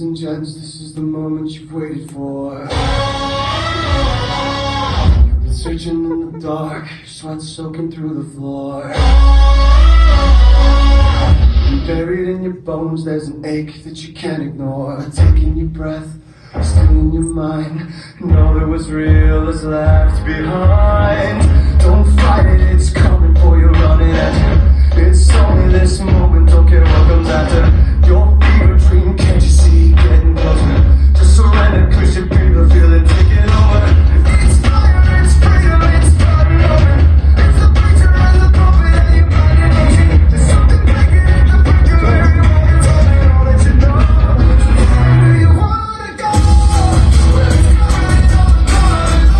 and gents, this is the moment you've waited for. You've been searching in the dark, sweat soaking through the floor. And buried in your bones, there's an ache that you can't ignore. Taking your breath, still in your mind. And all that was real is left behind. Don't fight it, it's coming for you, running at you. It's only this moment, don't care what comes after. Your fever dream, can't you see it getting closer? Just surrender, cause you breathe, feel it taking over. It's fire, it's freedom, it's starting over. It's the preacher and the prophet and you're finding easy. There's something breaking in the breaker and you won't tell me all that you know. Where do you wanna go? Where it's coming all the colored lights.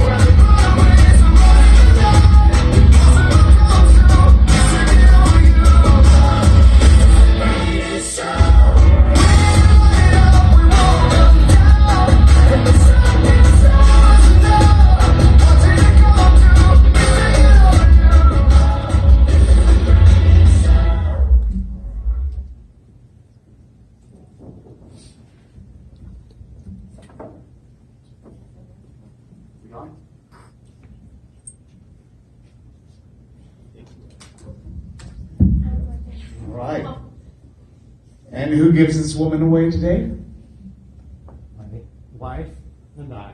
Where the runaways are running the night. Right. And who gives this woman away today? My wife and I.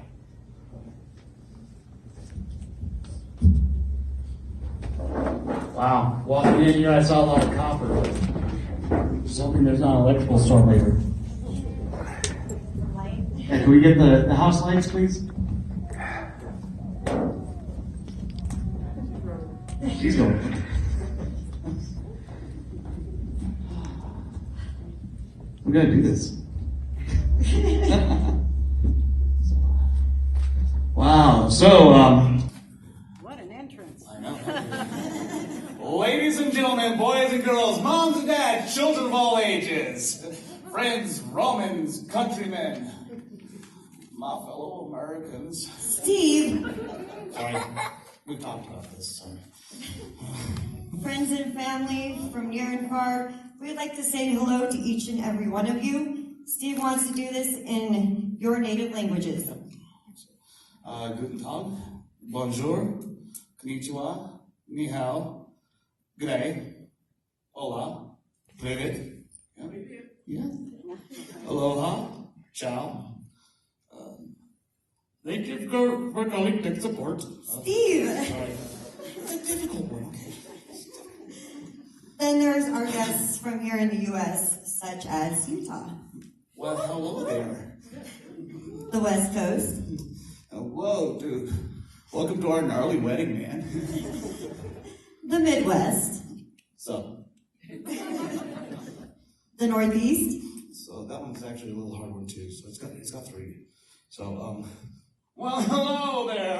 Wow. Walking in here, I saw a lot of copper. Just hoping there's not an electrical storm later. Hey, can we get the house lights, please? She's going. We gotta do this. Wow. So, What an entrance. I know. Ladies and gentlemen, boys and girls, moms and dads, children of all ages, friends, Romans, countrymen, my fellow Americans. Steve, Sorry, we talked about this. Sorry. friends and family from near and far, we'd like to say hello to each and every one of you. Steve wants to do this in your native languages. Guten Tag, bonjour, konnichiwa, ni hao, good day, hola, privet, yeah, aloha, ciao. Thank you for calling tech support. Steve! Sorry. It's a difficult one, okay. Then there's our guests from here in the U.S., such as Utah, Well, hello there. the West Coast, Whoa, dude. Welcome to our gnarly wedding, man. the Midwest, So the Northeast, that one's actually a little hard one too. So it's got three. So well, hello there.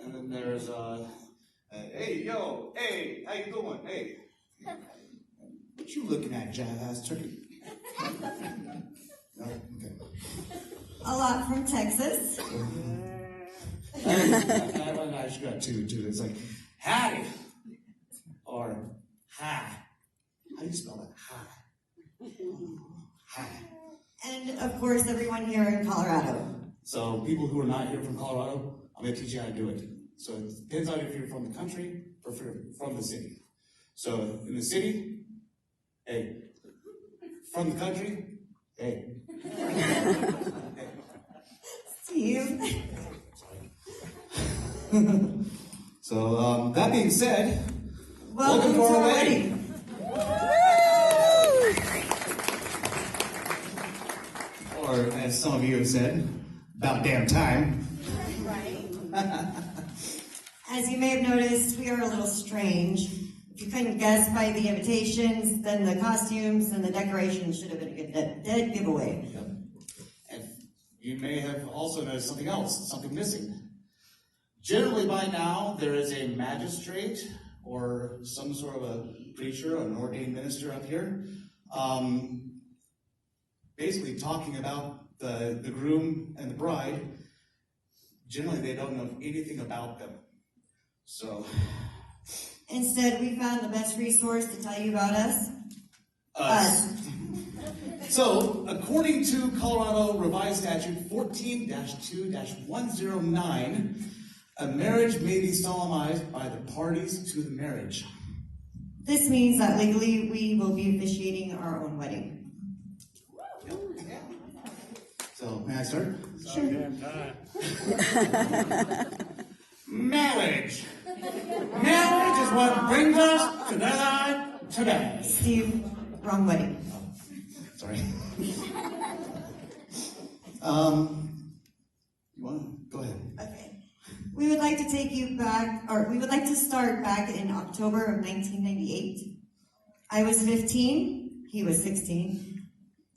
And then there's hey yo, hey, how you doing? Hey, what you looking at, jackass turkey? No, okay. a lot from Texas, I just got two. It's like howdy or hi. How do you spell that? Hi. Hi. and of course everyone here in Colorado. So people who are not here from Colorado, I'm going to teach you how to do it. So it depends on if you're from the country or if you're from the city. So in the city, hey. From the country, hey. Steve. So that being said, Welcome to our wedding. Or as some of you have said, about damn time. As you may have noticed, we are a little strange. If you couldn't guess by the invitations, then the costumes and the decorations should have been a dead giveaway. Yep. And you may have also noticed something else, something missing. Generally by now, there is a magistrate or some sort of a preacher, an ordained minister up here, basically talking about the groom and the bride. Generally, they don't know anything about them. So Instead, we found the best resource to tell you about us. Us. So, according to Colorado Revised Statute 14-2-109, a marriage may be solemnized by the parties to the marriage. This means that legally we will be officiating our own wedding. So, may I start? Sure. Marriage. Marriage is what brings us together today. Steve, wrong wedding. Sorry. You want to go ahead? Okay. We would like to take you back, or we would like to start back in October of 1998. I was 15, he was 16.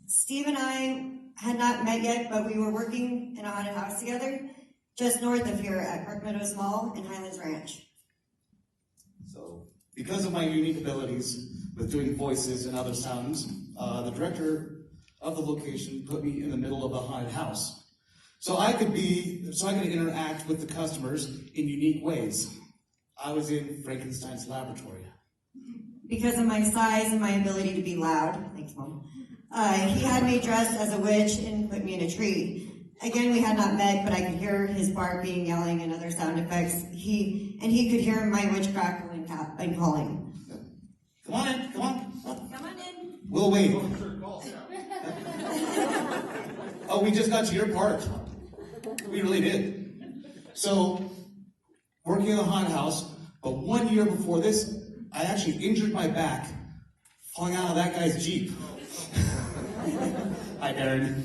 Steve and I had not met yet, but we were working in a haunted house together, just north of here at Park Meadows Mall in Highlands Ranch. So, because of my unique abilities with doing voices and other sounds, the director of the location put me in the middle of the haunted house. So I could interact with the customers in unique ways. I was in Frankenstein's laboratory. Because of my size and my ability to be loud, thanks Mom, he had me dressed as a witch and put me in a tree. Again, we had not met, but I could hear his barking, yelling, and other sound effects. He could hear my witch crackle and calling. Come on in, come on. Come on in. We'll wait. Oh, we just got to your part. We really did. So, working in the haunted house, but 1 year before this, I actually injured my back falling out of that guy's Jeep. Hi, Darren.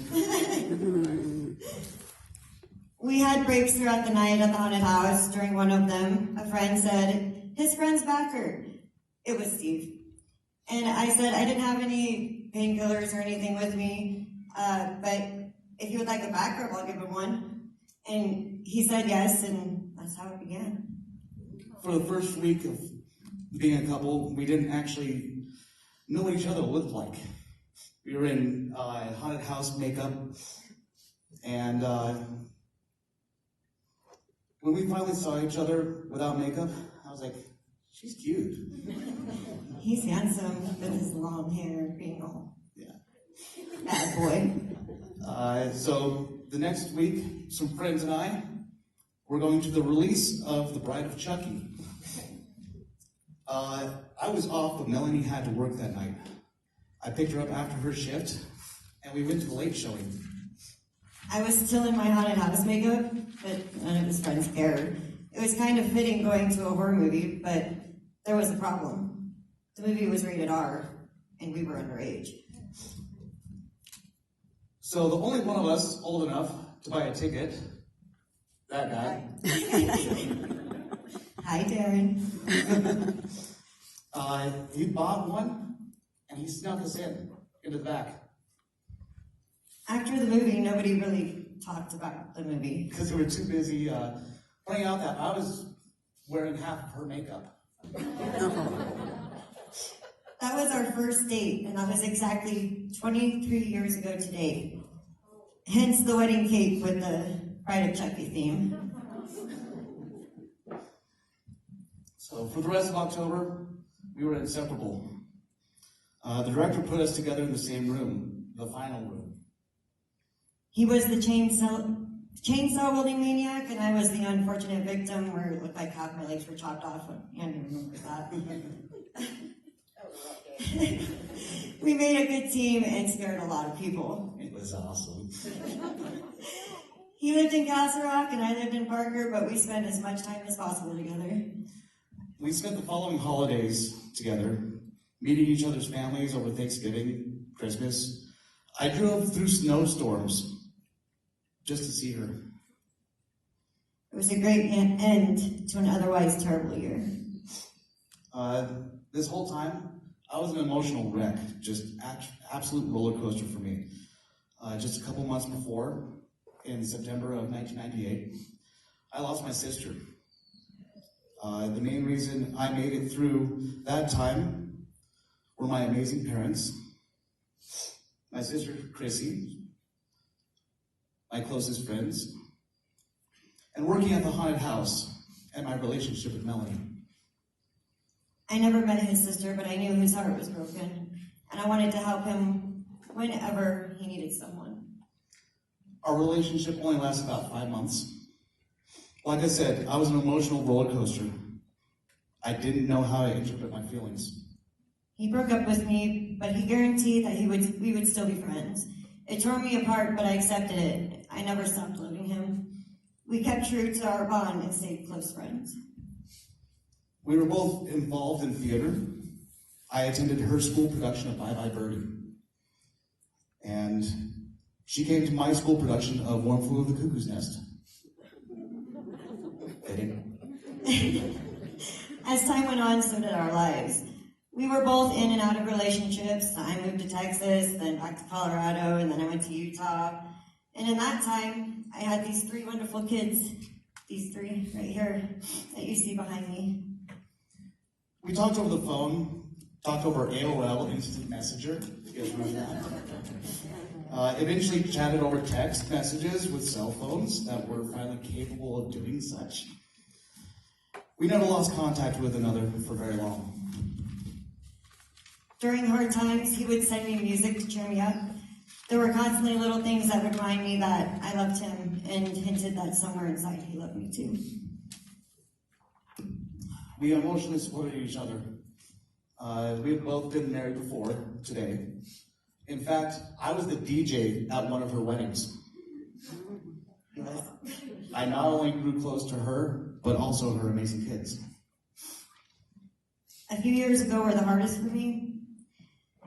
We had breaks throughout the night at the haunted house. During one of them, a friend said, his friend's backer. It was Steve. And I said, I didn't have any painkillers or anything with me, but if you would like a back rub, I'll give him one. And he said yes, and that's how it began. For the first week of being a couple, we didn't actually know what each other looked like. We were in haunted house makeup, and when we finally saw each other without makeup, I was like, she's cute. He's handsome with his long hair being all Yeah. bad boy. So the next week, some friends and I were going to the release of The Bride of Chucky. I was off, but Melanie had to work that night. I picked her up after her shift, and we went to the late showing. I was still in my haunted house makeup, but none of his friends cared. It was kind of fitting going to a horror movie, but there was a problem. The movie was rated R, and we were underage. So the only one of us old enough to buy a ticket, that guy, Hi, Darren. he bought one, and he snuck us into the back. After the movie, nobody really talked about the movie. Because we were too busy pointing out that I was wearing half of her makeup. That was our first date, and that was exactly 23 years ago today. Hence the wedding cake with the Bride of Chucky theme. So for the rest of October, we were inseparable. The director put us together in the same room, the final room. He was the chainsaw wielding maniac, and I was the unfortunate victim where it looked like half my legs were chopped off. I don't remember that. We made a good team and scared a lot of people. It was awesome. He lived in Castle Rock and I lived in Parker, but we spent as much time as possible together. We spent the following holidays together, meeting each other's families over Thanksgiving, Christmas. I drove through snowstorms just to see her. It was a great end to an otherwise terrible year. This whole time, I was an emotional wreck, just absolute roller coaster for me. Just a couple months before, in September of 1998, I lost my sister. The main reason I made it through that time were my amazing parents, my sister Chrissy, my closest friends, and working at the haunted house and my relationship with Melanie. I never met his sister, but I knew his heart was broken. and I wanted to help him whenever he needed someone. Our relationship only lasted about 5 months. Like I said, I was an emotional roller coaster. I didn't know how to interpret my feelings. He broke up with me, but he guaranteed that we would still be friends. It tore me apart, but I accepted it. I never stopped loving him. We kept true to our bond and stayed close friends. We were both involved in theater. I attended her school production of Bye Bye Birdie. And she came to my school production of One Flew Over the Cuckoo's Nest. Fitting. As time went on, so did our lives. We were both in and out of relationships. I moved to Texas, then back to Colorado, and then I went to Utah. And in that time, I had these 3 wonderful kids. These 3 right here that you see behind me. We talked over the phone, talked over AOL Instant Messenger. You guys remember that? Eventually chatted over text messages with cell phones that were finally capable of doing such. We never lost contact with another for very long. During hard times, he would send me music to cheer me up. There were constantly little things that would remind me that I loved him and hinted that somewhere inside he loved me too. We emotionally supported each other. We had both been married before today. In fact, I was the DJ at one of her weddings. I not only grew close to her, but also her amazing kids. A few years ago were the hardest for me.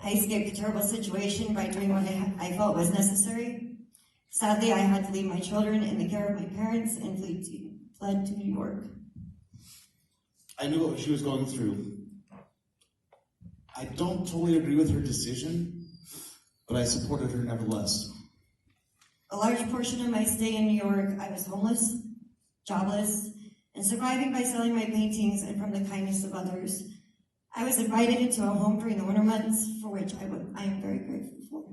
I escaped a terrible situation by doing what I felt was necessary. Sadly, I had to leave my children in the care of my parents and fled to New York. I knew what she was going through. I don't totally agree with her decision, but I supported her nevertheless. A large portion of my stay in New York, I was homeless, jobless, and surviving by selling my paintings and from the kindness of others. I was invited into a home during the winter months, for which I am very grateful for.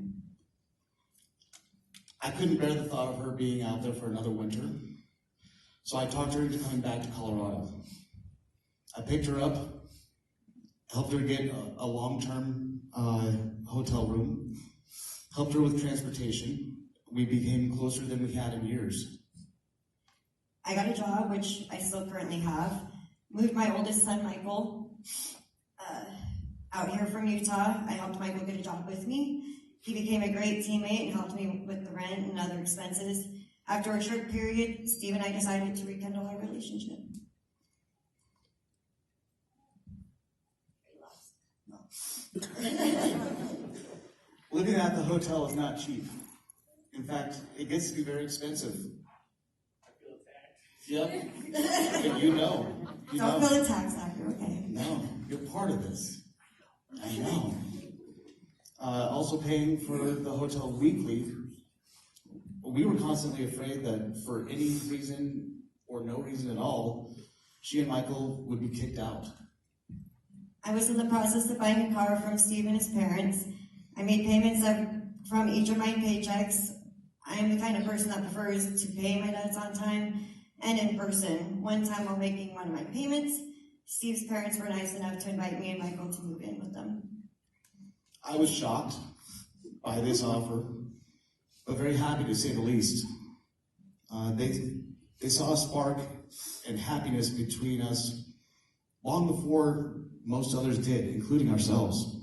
I couldn't bear the thought of her being out there for another winter, so I talked her into coming back to Colorado. I picked her up, helped her get a long-term hotel room, helped her with transportation. We became closer than we had in years. I got a job, which I still currently have, moved my oldest son, Michael, out here from Utah. I helped Michael get a job with me. He became a great teammate and helped me with the rent and other expenses. After a short period, Steve and I decided to rekindle our relationship. Living at the hotel is not cheap. In fact, it gets to be very expensive. Yep. You know. Don't feel the tax after, okay? No, you're part of this. I know. Also paying for the hotel weekly. We were constantly afraid that for any reason or no reason at all, she and Michael would be kicked out. I was in the process of buying a car from Steve and his parents. I made payments from each of my paychecks. I am the kind of person that prefers to pay my debts on time and in person. One time while making one of my payments, Steve's parents were nice enough to invite me and Michael to move in with them. I was shocked by this offer, but very happy to say the least. They saw a spark and happiness between us long before most others did, including ourselves.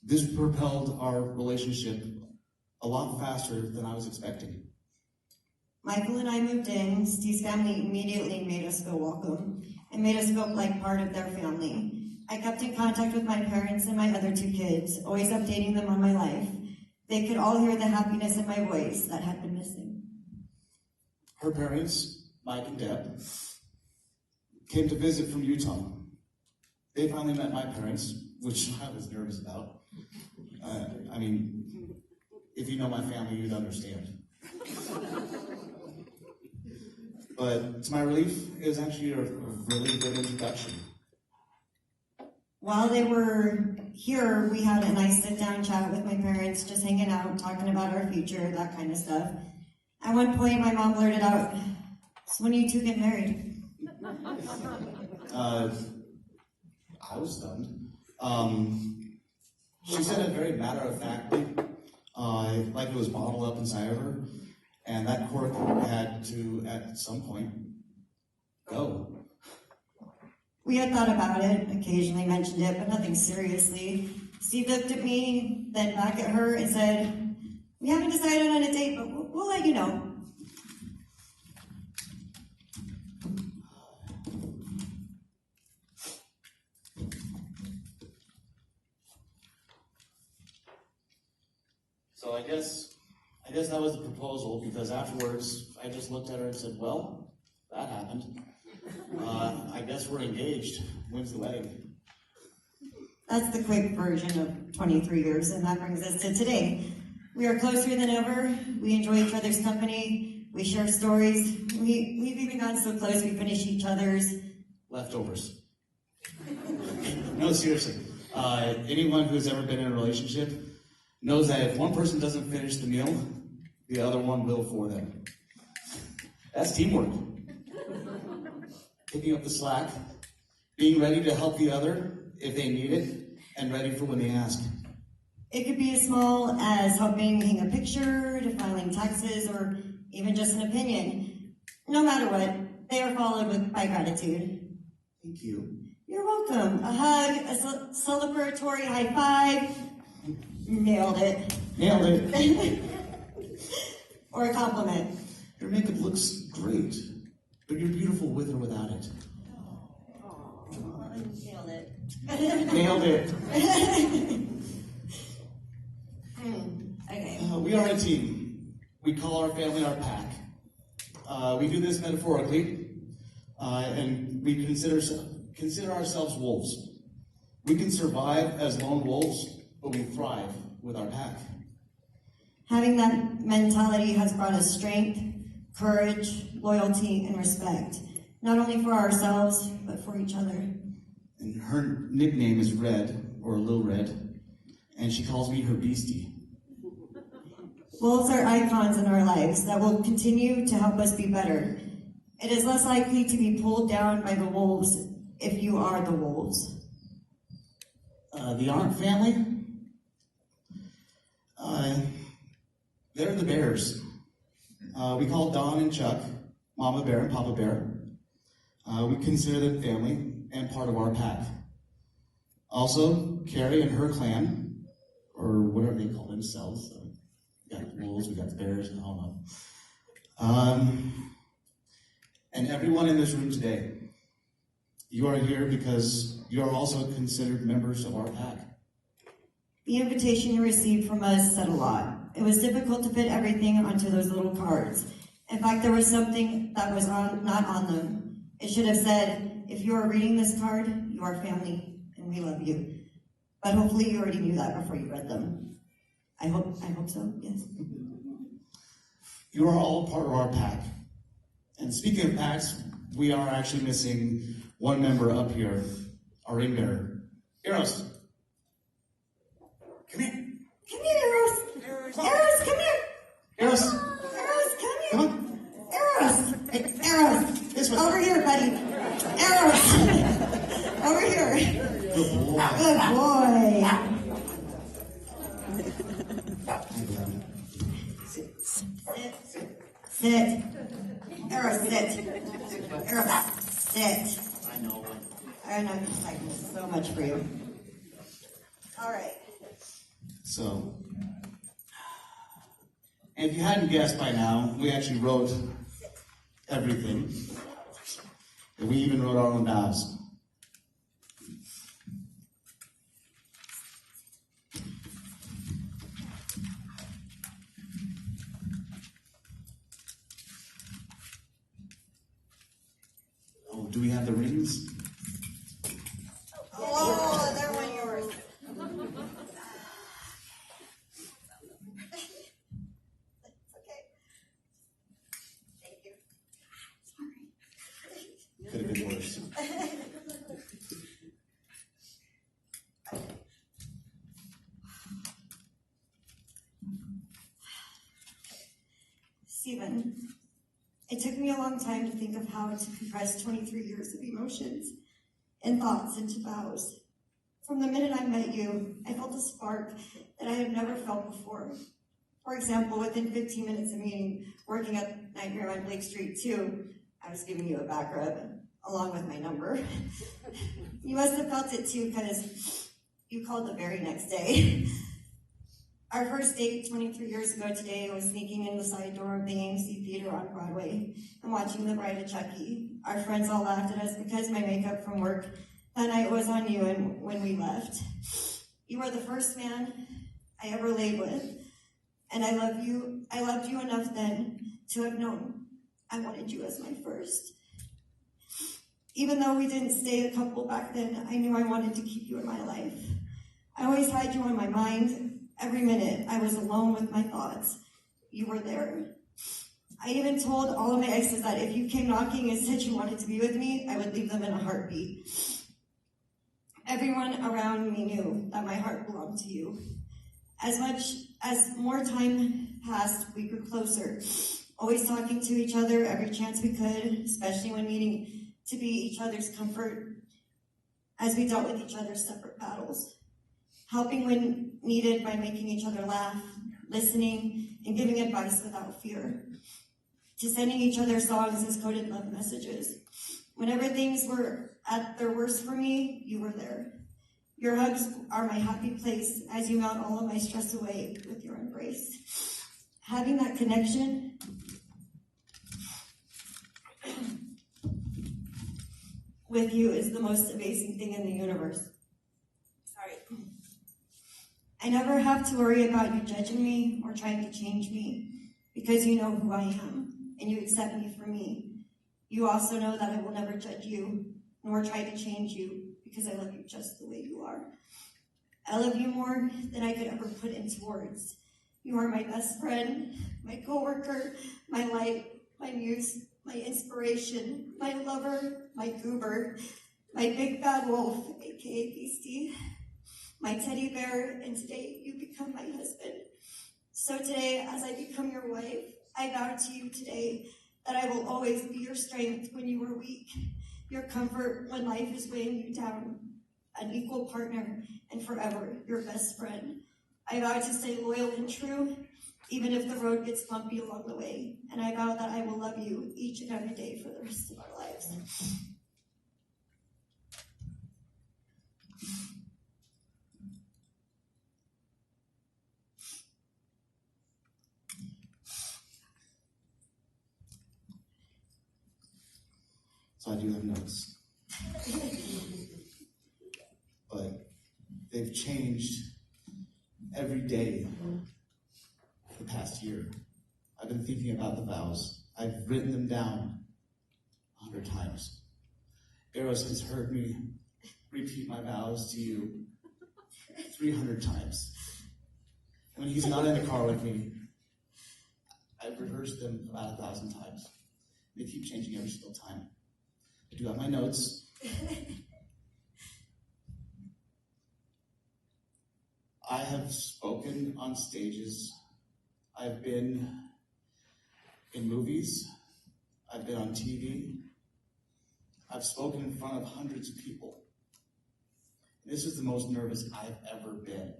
This propelled our relationship a lot faster than I was expecting. Michael and I moved in. Steve's family immediately made us feel welcome and made us feel like part of their family. I kept in contact with my parents and my other 2 kids, always updating them on my life. They could all hear the happiness in my voice that had been missing. Her parents, Mike and Deb, came to visit from Utah. They finally met my parents, which I was nervous about. If you know my family, you'd understand. But to my relief, it was actually a really good introduction. While they were here, we had a nice sit-down chat with my parents, just hanging out, talking about our future, that kind of stuff. At one point, my mom blurted out, "So when are you 2 get married?" I was stunned. She said it very matter-of-factly, like it was bottled up inside of her, and that cork had to, at some point, go. We had thought about it, occasionally mentioned it, but nothing seriously. Steve looked at me, then back at her and said, "We haven't decided on a date, but we'll let you know." So I guess that was the proposal, because afterwards I just looked at her and said, well, that happened. I guess we're engaged. When's the wedding? That's the quick version of 23 years, and that brings us to today. We are closer than ever. We enjoy each other's company. We share stories. We've even gotten so close we finish each other's Leftovers. No, seriously. Anyone who's ever been in a relationship knows that if one person doesn't finish the meal, the other one will for them. That's teamwork. Picking up the slack, being ready to help the other if they need it, and ready for when they ask. It could be as small as helping hang a picture, to filing taxes, or even just an opinion. No matter what, they are followed by gratitude. Thank you. You're welcome. A hug, a celebratory high five. Nailed it. Nailed it. Or a compliment. Your makeup looks great, but you're beautiful with or without it. Nailed it. Nailed it. Okay. We are a team. We call our family our pack. We do this metaphorically, and we consider ourselves wolves. We can survive as lone wolves, but we thrive with our pack. Having that mentality has brought us strength, courage, loyalty, and respect, not only for ourselves, but for each other. And her nickname is Red, or Lil Red, and she calls me her beastie. Wolves are icons in our lives that will continue to help us be better. It is less likely to be pulled down by the wolves if you are the wolves. The Arndt family, they're the bears. We call Don and Chuck Mama Bear and Papa Bear. We consider them family and part of our pack. Also, Carrie and her clan, or whatever they call themselves. We got the wolves, we got the bears, I don't know. And everyone in this room today, you are here because you are also considered members of our pack. The invitation you received from us said a lot. It was difficult to fit everything onto those little cards. In fact, there was something that was not on them. It should have said, if you are reading this card, you are family, and we love you. But hopefully you already knew that before you read them. I hope so, yes. You are all part of our pack. And speaking of packs, we are actually missing one member up here, our ring bearer. Eros. Come here. Come here, Eros. Eros, come here. Eros. Eros, come here. Come on. Eros. Hey, Eros. This way. Over here, buddy. Eros. Over here. Good boy. Good boy. Sit. Eros, sit. Eros, sit. I know. I know, I'm excited so much for you. All right. So, and if you hadn't guessed by now, we actually wrote everything. And we even wrote our own vows. Oh, do we have the rings? Oh, they're one yours. It's okay. Thank you. Sorry. Could have been worse. Stephen, it took me a long time to think of how to compress 23 years of emotions and thoughts into vows. From the minute I met you, I felt a spark that I had never felt before. For example, within 15 minutes of meeting, working at night here on Blake Street 2, I was giving you a back rub, along with my number. You must have felt it too, because you called the very next day. Our first date 23 years ago today was sneaking in the side door of the AMC Theater on Broadway and watching The Bride of Chucky. Our friends all laughed at us because my makeup from work that night was on you and when we left. You were the first man I ever laid with, and I loved you enough then to have known I wanted you as my first. Even though we didn't stay a couple back then, I knew I wanted to keep you in my life. I always had you on my mind. Every minute I was alone with my thoughts, you were there. I even told all of my exes that if you came knocking and said you wanted to be with me, I would leave them in a heartbeat. Everyone around me knew that my heart belonged to you. As more time passed, we grew closer, always talking to each other every chance we could, especially when needing to be each other's comfort as we dealt with each other's separate battles. Helping when needed by making each other laugh, listening, and giving advice without fear. To sending each other songs as coded love messages. Whenever things were at their worst for me, you were there. Your hugs are my happy place as you melt all of my stress away with your embrace. Having that connection with you is the most amazing thing in the universe. Sorry. I never have to worry about you judging me or trying to change me because you know who I am and you accept me for me. You also know that I will never judge you nor try to change you because I love you just the way you are. I love you more than I could ever put into words. You are my best friend, my coworker, my light, my muse, my inspiration, my lover, my goober, my big bad wolf, aka Beastie, my teddy bear, and today you become my husband. So today, as I become your wife, I vow to you today that I will always be your strength when you are weak, your comfort when life is weighing you down, an equal partner, and forever your best friend. I vow to stay loyal and true, even if the road gets bumpy along the way, and I vow that I will love you each and every day for the rest of our lives. So I do have notes. But they've changed every day for the past year. I've been thinking about the vows. I've written them down 100 times. Eros has heard me repeat my vows to you 300 times. When he's not in the car with me, I've rehearsed them about 1,000 times. They keep changing every single time. I do have my notes. I have spoken on stages. I've been in movies. I've been on TV. I've spoken in front of hundreds of people. This is the most nervous I've ever been.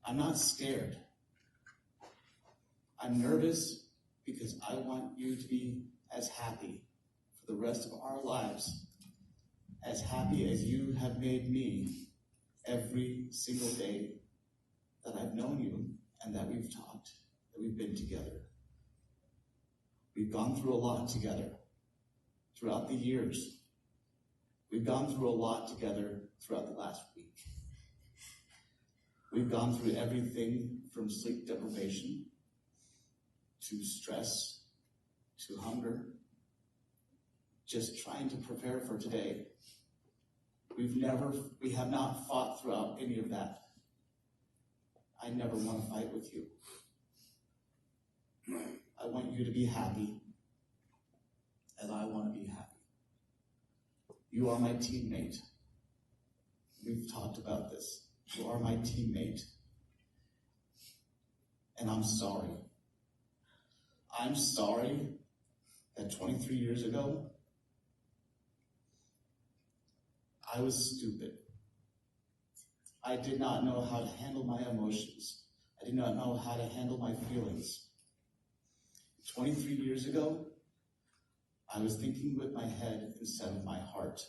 I'm not scared. I'm nervous because I want you to be as happy for the rest of our lives, as happy as you have made me every single day that I've known you and that we've talked, that we've been together. We've gone through a lot together throughout the years. We've gone through a lot together throughout the last week. We've gone through everything from sleep deprivation to stress to hunger, just trying to prepare for today. We have not fought throughout any of that. I never want to fight with you. I want you to be happy as I want to be happy. You are my teammate. We've talked about this. You are my teammate. And I'm sorry. I'm sorry that 23 years ago, I was stupid. I did not know how to handle my emotions. I did not know how to handle my feelings. 23 years ago, I was thinking with my head instead of my heart.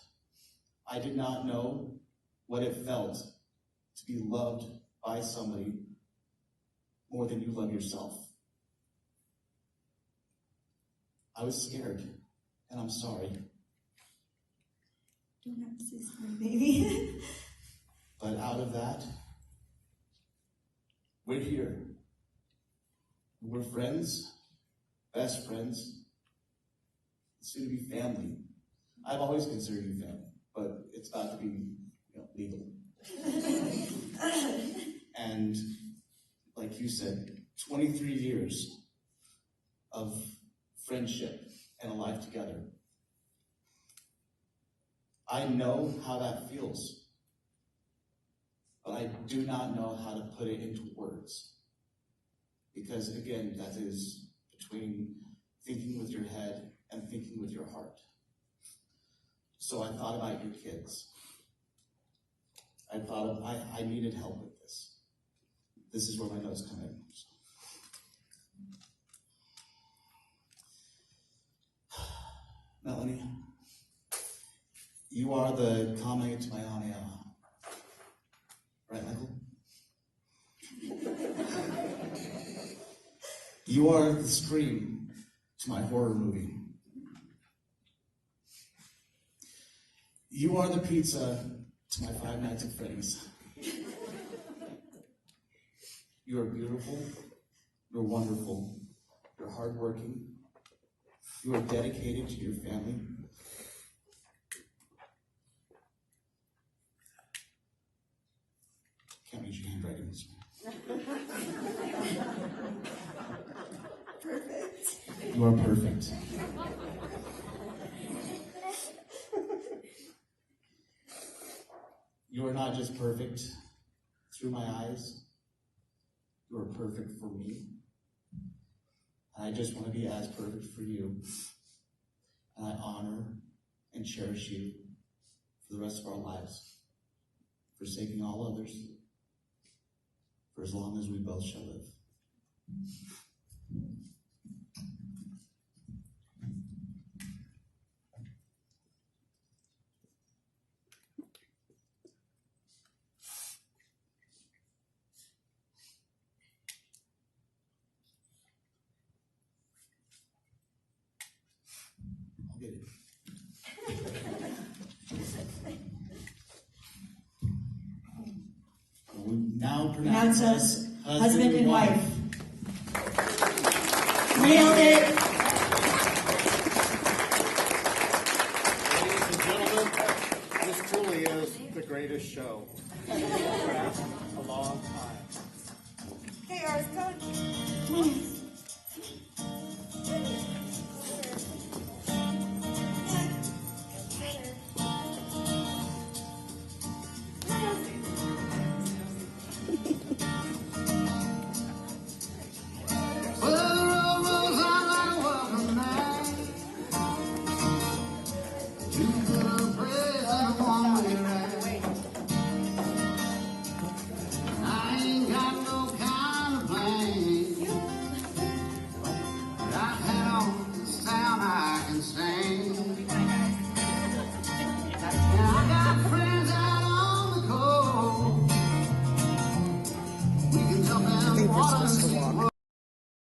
I did not know what it felt to be loved by somebody more than you love yourself. I was scared, and I'm sorry. Don't have to say sorry, baby. But out of that, we're here. We're friends, best friends, soon to be family. I've always considered you family, but it's got to be legal. And like you said, 23 years of friendship and a life together. I know how that feels, but I do not know how to put it into words. Because again, that is between thinking with your head and thinking with your heart. So I thought about your kids. I thought I needed help with this. This is where my notes come in. Melanie, you are the kame to my ame. Right, Michael? You are the scream to my horror movie. You are the pizza to my Five Nights at Freddy's. You are beautiful. You're wonderful. You're hardworking. You are dedicated to your family. Can't read your handwriting this way. Perfect. You are perfect. You are not just perfect through my eyes. You are perfect for me. And I just want to be as perfect for you. And I honor and cherish you for the rest of our lives, forsaking all others, for as long as we both shall live. I'll get it. We now pronounce us husband and wife. Nailed it. Ladies and gentlemen, this truly is the greatest show for a long time. Hey, ours, come. Water